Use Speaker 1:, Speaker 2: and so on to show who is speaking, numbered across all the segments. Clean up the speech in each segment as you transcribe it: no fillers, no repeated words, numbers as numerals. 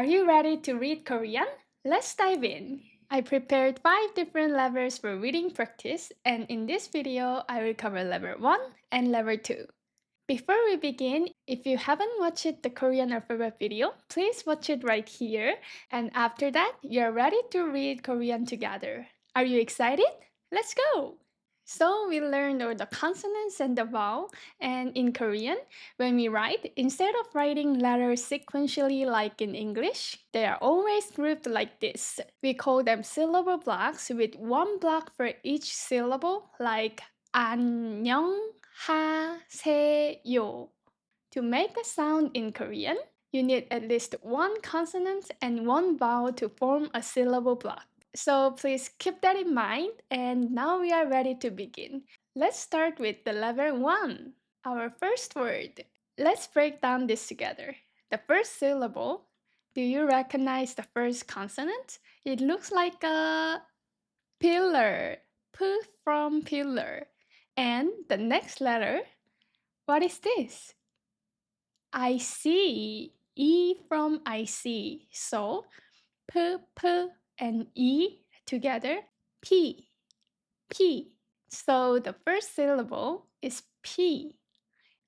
Speaker 1: Are you ready to read Korean? Let's dive in. I prepared 5 different levels for reading practice, and in this video, I will cover level 1 and level 2. Before we begin, if you haven't watched the Korean alphabet video, please watch it right here. And after that, you're ready to read Korean together. Are you excited? Let's go! So we learned all the consonants and the vowel, and in Korean, when we write, instead of writing letters sequentially like in English, they are always grouped like this. We call them syllable blocks with one block for each syllable, like 안녕하세요. To make a sound in Korean, you need at least one consonant and one vowel to form a syllable block. So please keep that in mind, and now we are ready to begin. Let's start with the level 1, our first word. Let's break down this together. The first syllable, do you recognize the first consonant? It looks like a pillar, P from pillar. And the next letter, what is this? I see, E from I see. So, P, and E together, P, P. So the first syllable is P.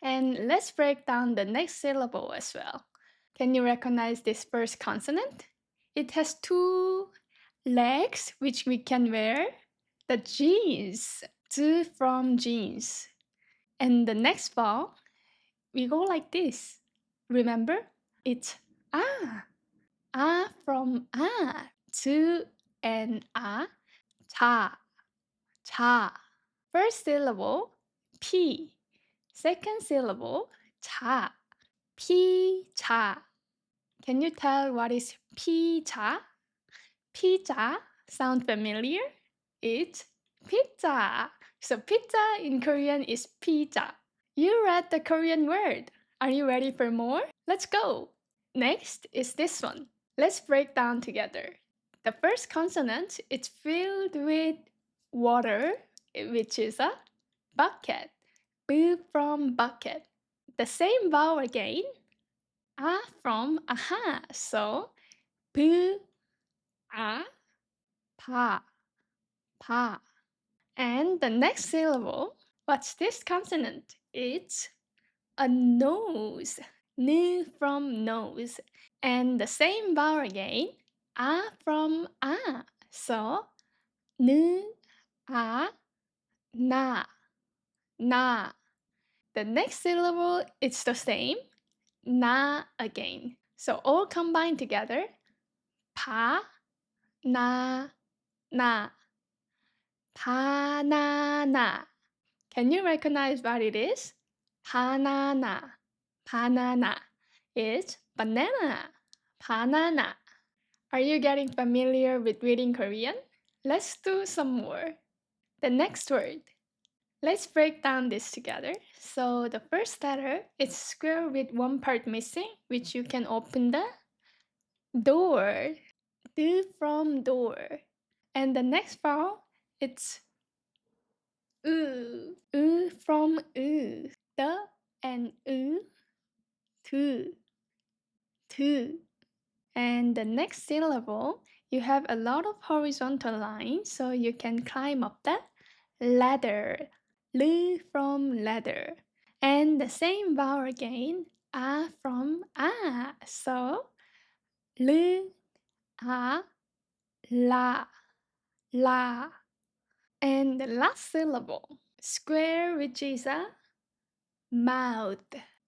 Speaker 1: And let's break down the next syllable as well. Can you recognize this first consonant? It has 2 legs which we can wear. The jeans, Z from jeans. And the next vowel, we go like this. Remember? It's ah. Ah from ah. Z and ah. 자, 자. First syllable, P. Second syllable, 자. 피자. Can you tell what is 피자? 피자 sound familiar? It's pizza. So pizza in Korean is pizza. You read the Korean word. Are you ready for more? Let's go. Next is this one. Let's break down together. The first consonant is filled with water, which is a bucket. B from bucket. The same vowel again. A from aha. So B, a, pa, pa. And the next syllable, what's this consonant? It's a nose. N from nose. And the same vowel again. A from a. So N, a, na, na. The next syllable is the same. Na again. So all combined together. Pa, na, na. Banana. Can you recognize what it is? Banana. Banana. It's banana. Banana. Are you getting familiar with reading Korean? Let's do some more. The next word. Let's break down this together. So the first letter is square with one part missing, which you can open the door. D from door. And the next vowel, it's U from U. The and U. To. And the next syllable, you have a lot of horizontal lines, so you can climb up the ladder. L from ladder. And the same vowel again, A from A. So, L, A, la, la. And the last syllable, square, which is a mouth.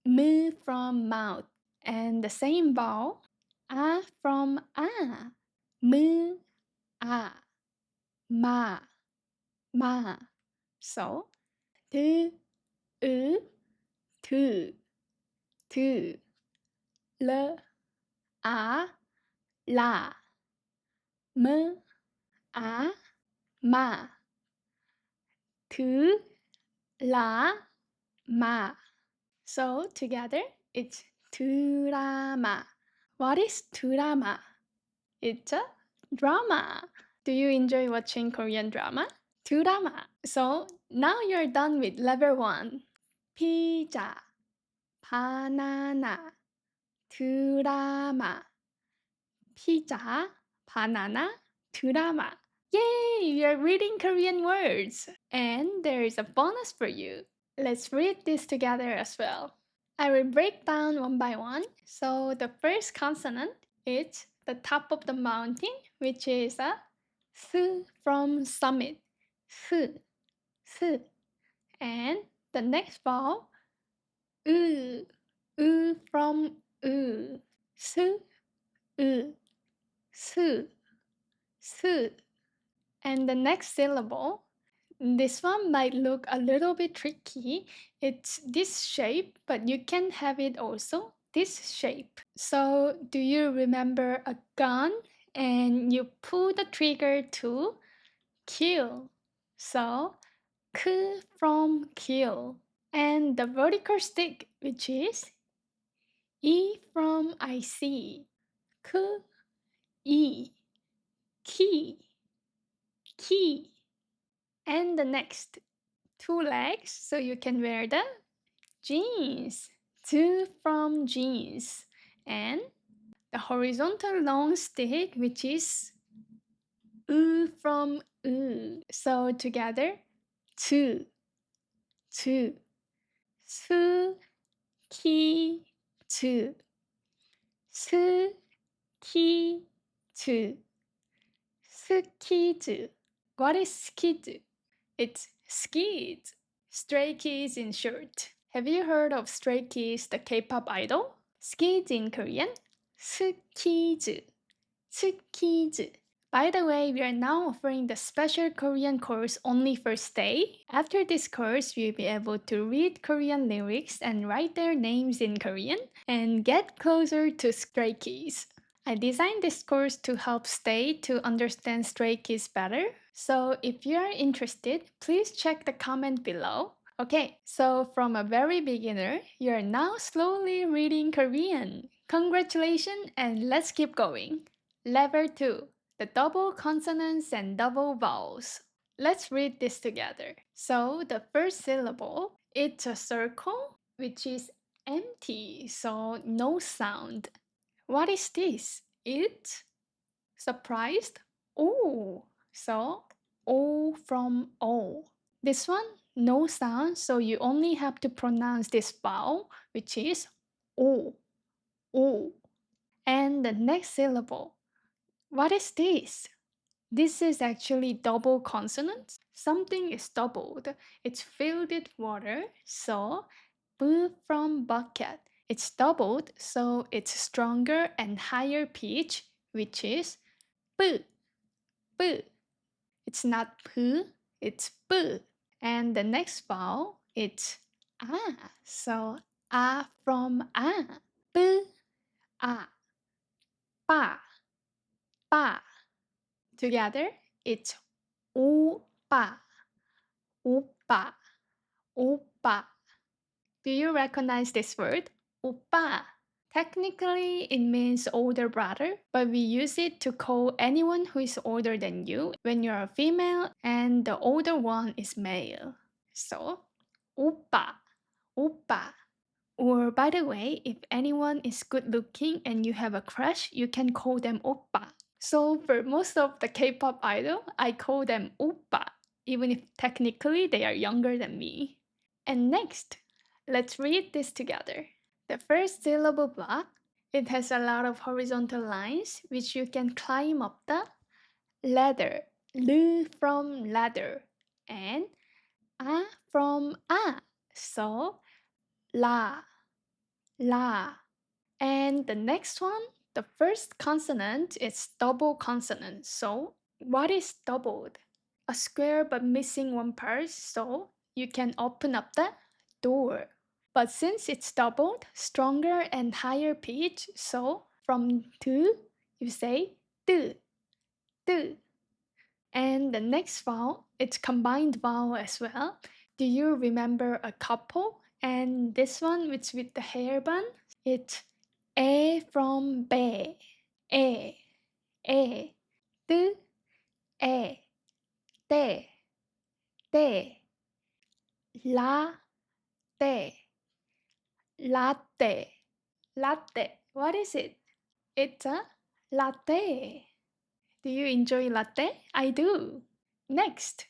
Speaker 1: M from mouth. And the same vowel, A from A. M, A, ma, ma. So, D, U, to. L, A, la. M, A, ma. To, la, ma. So together, it's drama. What is drama? It's a drama. Do you enjoy watching Korean drama? Drama. So now you're done with level 1. Pizza, banana, drama. pizza, banana, drama. Yay! We are reading Korean words! And there is a bonus for you. Let's read this together as well. I will break down one by one. So the first consonant is the top of the mountain, which is a S from summit. S, S. And the next vowel, U, U from U. S, U, S, S. And the next syllable, this one might look a little bit tricky. It's this shape, but you can have it also this shape. So, do you remember a gun and you pull the trigger to kill? So, k from kill. And the vertical stick, which is E from I see. K, E, key, key. And the next, two legs, so you can wear the jeans. Two from jeans. And the horizontal long stick, which is U from U. So together, two, two. Su, ki, two. Su, ki, two. Sukizu. What is skizu? It's skis. Stray Kids in short. Have you heard of Stray Kids, the K-pop idol? Skids in Korean, Sukizu. Sukizu. By the way, we are now offering the special Korean course only for stay. After this course, you'll be able to read Korean lyrics and write their names in Korean and get closer to Stray Kids. I designed this course to help Stay to understand Stray Kids better. So if you are interested, please check the comment below. Okay, so from a very beginner, you're now slowly reading Korean. Congratulations, and let's keep going. Level 2, the double consonants and double vowels. Let's read this together. So the first syllable, it's a circle, which is empty, so no sound. What is this? It's surprised. Oh, so O from O. This one, no sound, so you only have to pronounce this vowel, which is O, O. And the next syllable, what is this? This is actually double consonants. Something is doubled. It's filled with water, so B from bucket. It's doubled, so it's stronger and higher pitch, which is B, B. It's not P, it's B. And the next vowel, it's A. So A from A. B, A. Ba, ba. Together, it's 오빠, 오빠, 오빠. Do you recognize this word? 오빠. Technically, it means older brother, but we use it to call anyone who is older than you when you're a female and the older one is male. So, 오빠, 오빠. Or by the way, if anyone is good looking and you have a crush, you can call them oppa. So for most of the K-pop idol, I call them oppa, even if technically they are younger than me. And next, let's read this together. The first syllable block, it has a lot of horizontal lines which you can climb up the ladder. L from ladder and A from A. So la, la. And the next one, the first consonant is double consonant. So what is doubled? A square but missing one part, so you can open up the door. But since it's doubled, stronger and higher pitch, so from tu, you say tu, tu. And the next vowel, it's combined vowel as well. Do you remember a couple? And this one, which with the hairband, it's A from 배, A, A, 뜨, 에, 때, 때, 때, latte, latte. What is it? It's a latte. Do you enjoy latte? I do. Next,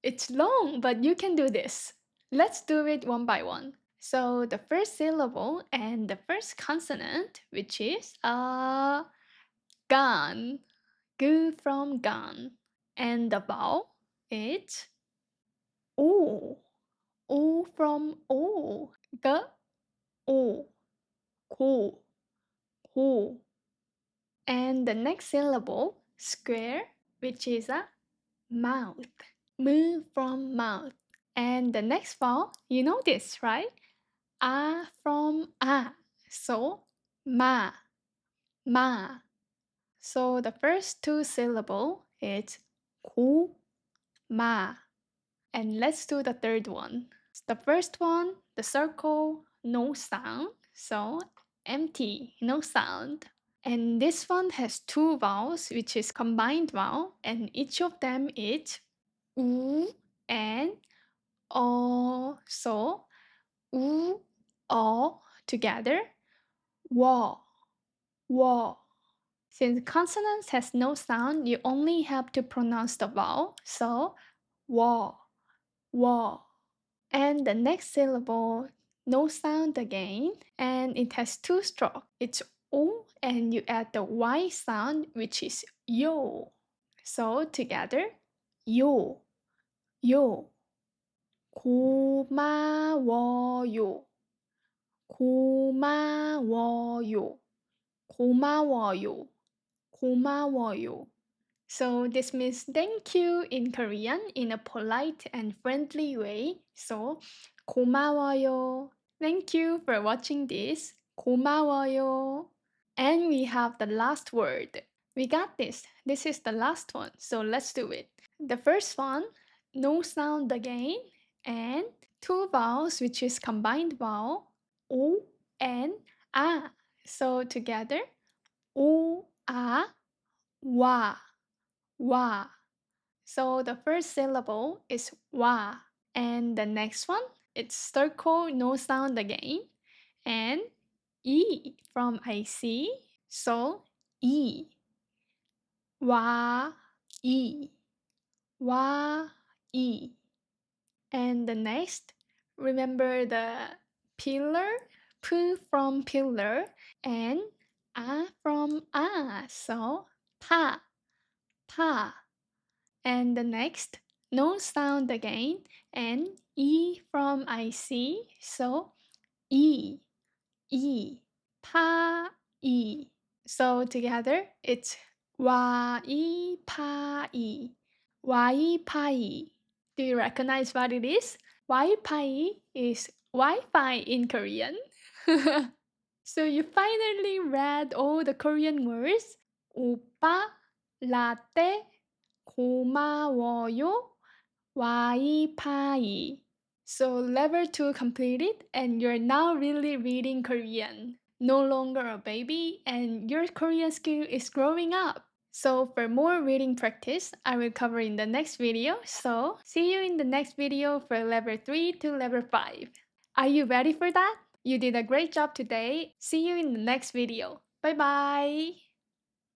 Speaker 1: it's long, but you can do this. Let's do it one by one. So the first syllable and the first consonant, which is gun, gu from gun, and the vowel is o, o from o, g, o, ko, ko. And the next syllable, square, which is a mouth, mu from mouth. And the next vowel, you know this, right? A from a. So, ma, ma. So the first two syllable is ku, ma. And let's do the third one. The first one, the circle, no sound. So empty, no sound. And this one has two vowels, which is combined vowel, and each of them is u and o. So u, o together, wa, wa. Since consonants has no sound, you only have to pronounce the vowel. So wa, wa. And the next syllable, no sound again, and it has two strokes. It's O, and you add the Y sound, which is yo. So together, yo, yo. 고마워요, 고마워요, 고마워요, 고마워요. So this means thank you in Korean in a polite and friendly way. So 고마워요. Thank you for watching this. 고마워요. And we have the last word. We got this. This is the last one. So let's do it. The first one, no sound again, and two vowels, which is combined vowel, o and a. So together, o, a, wa. Wa. So the first syllable is wa. And the next one, it's circle, no sound again. And E from I see. So E. Wa, E. Wa, E. And the next, remember the pillar, P from pillar, and A from A. So pa, pa. And the next, no sound again, and E from I see, so E, E, pa, E. So together, it's wa, I, pa, I, wai, pai. Do you recognize what it is? Wai, pai is Wi-Fi in Korean. So you finally read all the Korean words. 오빠, 라떼, 고마워요, 와이파이. So level 2 completed, and you're now really reading Korean. No longer a baby, and your Korean skill is growing up. So for more reading practice, I will cover in the next video. So see you in the next video for level 3 to level 5. Are you ready for that? You did a great job today. See you in the next video. Bye bye.